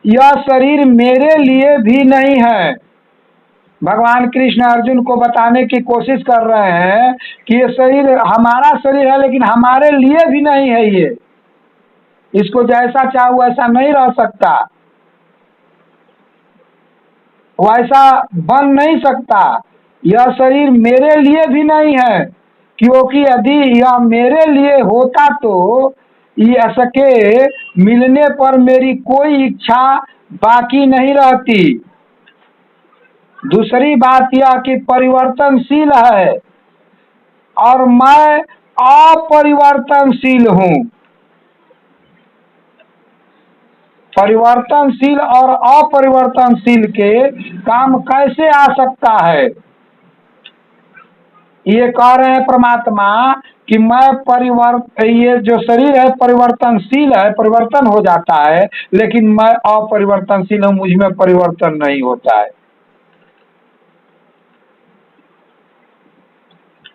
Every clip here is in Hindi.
यह शरीर मेरे लिए भी नहीं है। भगवान कृष्ण अर्जुन को बताने की कोशिश कर रहे हैं कि ये शरीर हमारा शरीर है, लेकिन हमारे लिए भी नहीं है। ये इसको जैसा चाहो वैसा नहीं रह सकता, वैसा बन नहीं सकता। यह शरीर मेरे लिए भी नहीं है, क्योंकि यदि यह मेरे लिए होता तो इसके मिलने पर मेरी कोई इच्छा बाकी नहीं रहती। दूसरी बात यह कि परिवर्तनशील है और मैं अपरिवर्तनशील हूँ। परिवर्तनशील और अपरिवर्तनशील के काम कैसे आ सकता है? ये कह रहे हैं परमात्मा कि ये जो शरीर है परिवर्तनशील है, परिवर्तन हो जाता है, लेकिन मैं अपरिवर्तनशील हूँ, मुझ में परिवर्तन नहीं होता है।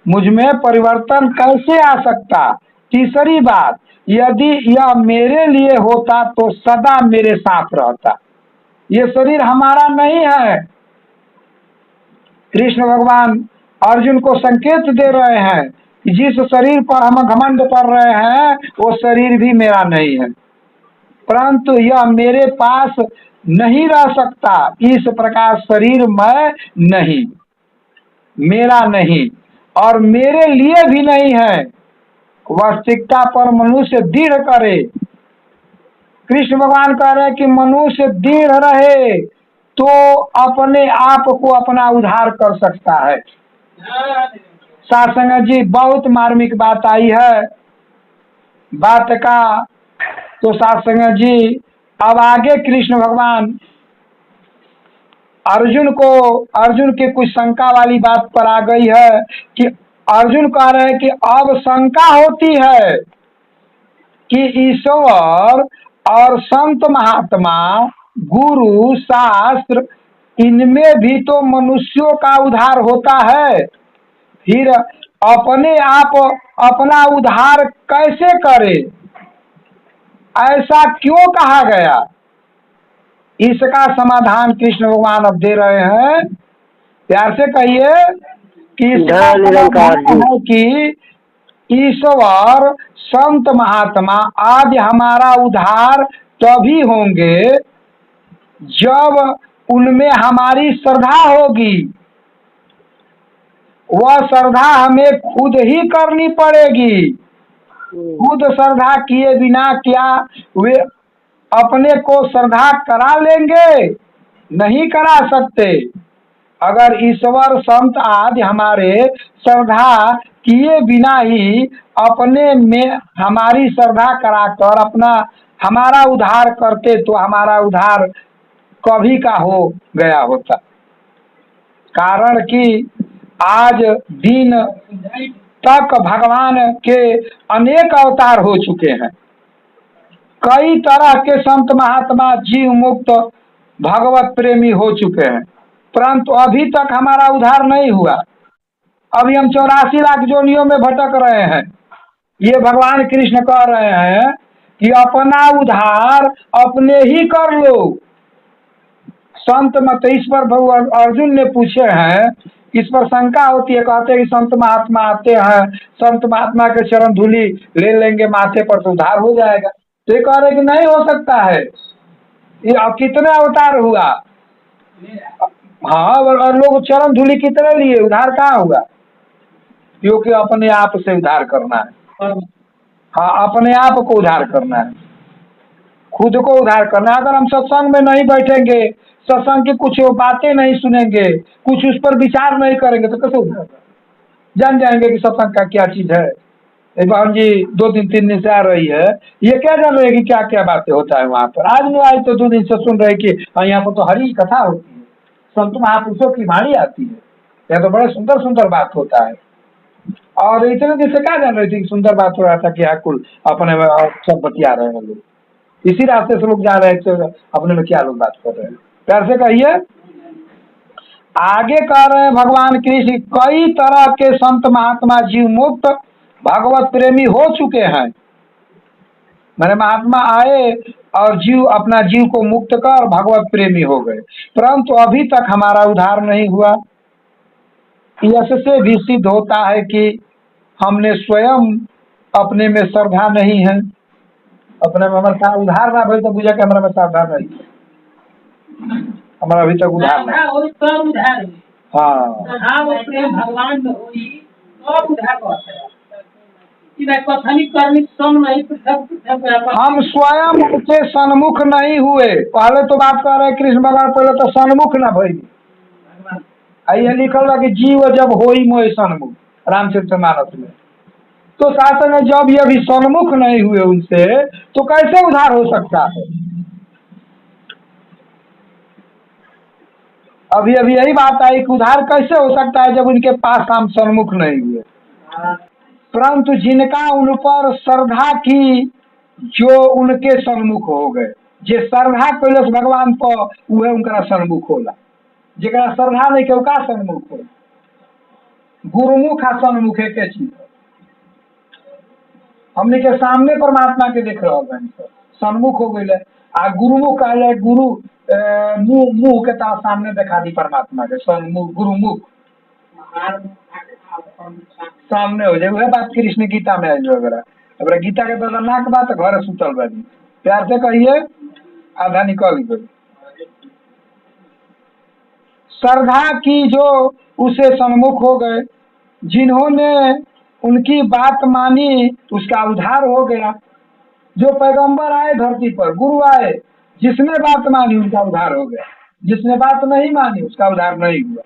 मुझ में परिवर्तन कैसे आ सकता? तीसरी बात, यदि यह मेरे लिए होता तो सदा मेरे साथ रहता। ये शरीर हमारा नहीं है। कृष्ण भगवान अर्जुन को संकेत दे रहे हैं कि जिस शरीर पर हम घमंड कर रहे हैं वो शरीर भी मेरा नहीं है, परंतु यह मेरे पास नहीं रह सकता। इस प्रकार शरीर मैं नहीं, मेरा नहीं और मेरे लिए भी नहीं है। वास्तविकता पर मनुष्य दृढ़ करे। कृष्ण भगवान कह रहे हैं कि मनुष्य दृढ़ रहे तो अपने आप को अपना उद्धार कर सकता है। साथ संगत जी, बहुत मार्मिक बात आई है बात का। तो साथ संगत जी, अब आगे कृष्ण भगवान अर्जुन की कुछ शंका वाली बात पर आ गई है कि अर्जुन कह रहे हैं कि अब शंका होती है कि ईश्वर और संत महात्मा, गुरु, शास्त्र, इनमें भी तो मनुष्यों का उद्धार होता है, फिर अपने आप अपना उद्धार कैसे करे? ऐसा क्यों कहा गया? इसका समाधान कृष्ण भगवान अब दे रहे हैं। प्यार से कहिए कि इसका समाधान है कि ईश्वर, संत महात्मा आज हमारा उद्धार तभी होंगे जब उनमें हमारी श्रद्धा होगी। वह श्रद्धा हमें खुद ही करनी पड़ेगी। खुद श्रद्धा किए बिना क्या वे अपने को श्रद्धा करा लेंगे? नहीं करा सकते। अगर ईश्वर संत आदि हमारे श्रद्धा किए बिना ही अपने में हमारी श्रद्धा कराकर हमारा उद्धार करते तो हमारा उद्धार कभी का हो गया होता। कारण कि आज दिन तक भगवान के अनेक अवतार हो चुके हैं। कई तरह के संत महात्मा जीव मुक्त भगवत प्रेमी हो चुके हैं, परंतु अभी तक हमारा उद्धार नहीं हुआ। अभी हम 84 लाख जोनियों में भटक रहे हैं। ये भगवान कृष्ण कह रहे हैं कि अपना उद्धार अपने ही कर लो। संत मत इस पर भगवान अर्जुन ने पूछे हैं, इस पर शंका होती है। कहते हैं कि संत महात्मा आते हैं, संत महात्मा के चरण धूलि ले लेंगे माथे पर तो उद्धार हो जाएगा। तो ये कह रहे कि नहीं हो सकता है। ये अब कितने अवतार हुआ? हाँ, और लोग चरण धूलि कितने लिए, उद्धार कहाँ हुआ? क्योंकि अपने आप से उद्धार करना है। हाँ, अपने आप को उद्धार करना है, खुद को उद्धार करना है। अगर हम सत्संग में नहीं बैठेंगे, सत्संग की कुछ बातें नहीं सुनेंगे, कुछ उस पर विचार नहीं करेंगे तो कैसे उद्धार? जान जाएंगे कि सत्संग का क्या चीज है। एक बहन जी 2 दिन 3 दिन से आ रही है, ये क्या जान रही है कि क्या क्या बातें होता है वहाँ पर। आज नहीं आई तो 2 दिन से सुन रही कि यहाँ पर तो हरी कथा होती है, संत महापुरुषों की वाणी आती है, यह तो बड़े सुंदर सुंदर बात होता है। और इतने दिन से क्या जान रही थी कि सुंदर बात हो रहा था कि यहाँ कुल अपने में सब बतिया रहे हैं लोग। इसी रास्ते से लोग जा रहे थे, अपने में क्या लोग बात कर रहे हैं। प्यार से कहिए। आगे कह रहे हैं भगवान कृष्ण, कई तरह के संत महात्मा जीव मुक्त भगवत प्रेमी हो चुके हैं। मैंने महात्मा आए और जीव अपना जीव को मुक्त कर भगवत प्रेमी हो गए, परंतु अभी तक हमारा उद्धार नहीं हुआ। इससे भी सिद्ध होता है कि हमने स्वयं अपने में श्रद्धा नहीं है, अपने में हमारा उद्धार ना भइल तो बुझा के हमारा में श्रद्धा नहीं है, हमारा अभी तक उद्धार नहीं। हाँ, भगवान में होई और उद्धार होता है। कथनी करनी सम नहीं हम स्वयं उनके सन्मुख नहीं हुए। पहले तो बात कर रहे कृष्ण भगवान, पहले तो सन्मुख ना भई। ये लिखल है कि जीव जब होई मोहि सन्मुख, रामचरितमानस में। तो शासन में जब ये भी सन्मुख नहीं हुए उनसे, तो कैसे उद्धार हो सकता है? अभी अभी यही बात आई कि उद्धार कैसे हो सकता है जब उनके पास हम सन्मुख नहीं हुए। परंतु जिनका उन पर श्रद्धा की, जो उनके सन्मुख हो गए, जे श्रद्धा कैलस भगवान पर, वह उनका सन्मुख होला। जरा श्रद्धा नहीं के का सन्मुख हो, गुरुमुख आ सन्मुख एक चीज। हमने के सामने परमात्मा के देख रहा है, सन्मुख हो गई। आ गुरुमुख कहले गुरु मुंह मुंह के तार सामने देखा दी परमात्मा के, सन्मुख गुरुमुख सामने हो जाए। वह बात कृष्ण गीता में आई वगैरह। अब गीता के तो नाक बात घर सुतल बानी, प्यार से कहिए आधा निकल गई। श्रद्धा की जो उसे सन्मुख हो गए, जिन्होंने उनकी बात मानी उसका उद्धार हो गया। जो पैगंबर आए धरती पर, गुरु आए, जिसने बात मानी उनका उद्धार हो गया, जिसने बात नहीं मानी उसका उद्धार नहीं हुआ।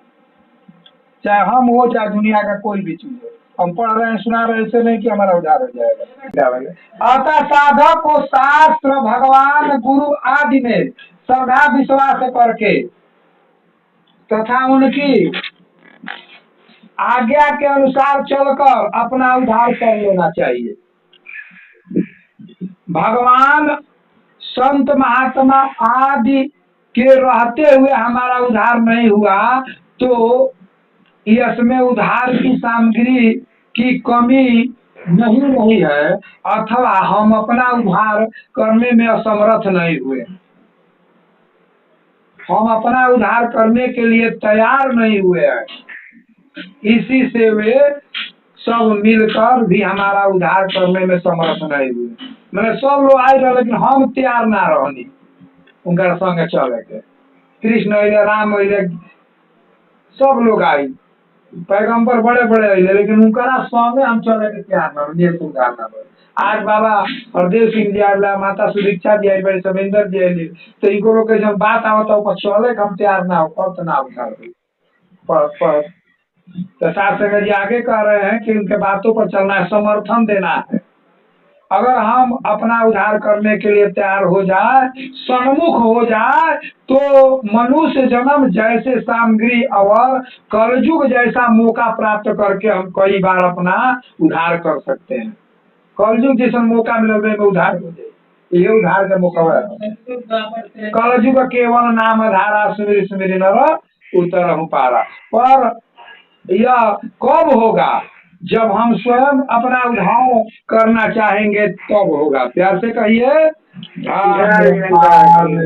चाहे हम हो चाहे दुनिया का कोई भी चीज हो, हम पढ़ रहे हैं सुना रहे, ऐसे नहीं कि हमारा उद्धार हो जाएगा। अतः साधक को शास्त्र भगवान गुरु आदि में श्रद्धा विश्वास करके तथा उनकी आज्ञा के अनुसार चलकर अपना उद्धार कर लेना चाहिए। भगवान संत महात्मा आदि के रहते हुए हमारा उद्धार नहीं हुआ, तो इसमें उद्धार की सामग्री की कमी नहीं है, अथवा हम अपना उद्धार करने में असमर्थ नहीं हुए, हम अपना उद्धार करने के लिए तैयार नहीं हुए हैं। इसी से वे सब मिलकर भी हमारा उद्धार करने में समर्थ नहीं हुए। मैंने सब लोग आए रहे लेकिन हम तैयार ना रहनी उनका संग चले के। कृष्ण अले, राम अले, सब लोग आई, पैगंबर बड़े बड़े अले, लेकिन उनका संगे हम चले के तैयार ना रहे, उद्धार ना रहे। आज बाबा हरदेव सिंह जी आए, माता सुदीक्षा जी आई, बड़े समेंदर जी आई, तो इनको लोग जब बात आवता ऊपर चले हम तैयार ना हो, कब तो ना उद्धार हो। तो शास्त्र जी आगे कह रहे हैं कि उनके बातों पर चलना है, समर्थन देना है। अगर हम अपना उद्धार करने के लिए तैयार हो जाए, सन्मुख हो जाए, तो मनुष्य जन्म जैसे सामग्री और कलयुग जैसा मौका प्राप्त करके हम कई बार अपना उद्धार कर सकते हैं। कलयुग जैसा मौका मिले में उद्धार हो जाए, ये उद्धार का मौका है। कलयुग केवल नाम धारा सुमिर सुमिर नर उतर पारा। पर यह कब होगा? जब हम स्वयं अपना उद्धार करना चाहेंगे तब होगा। प्यार से कहिए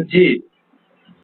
जी।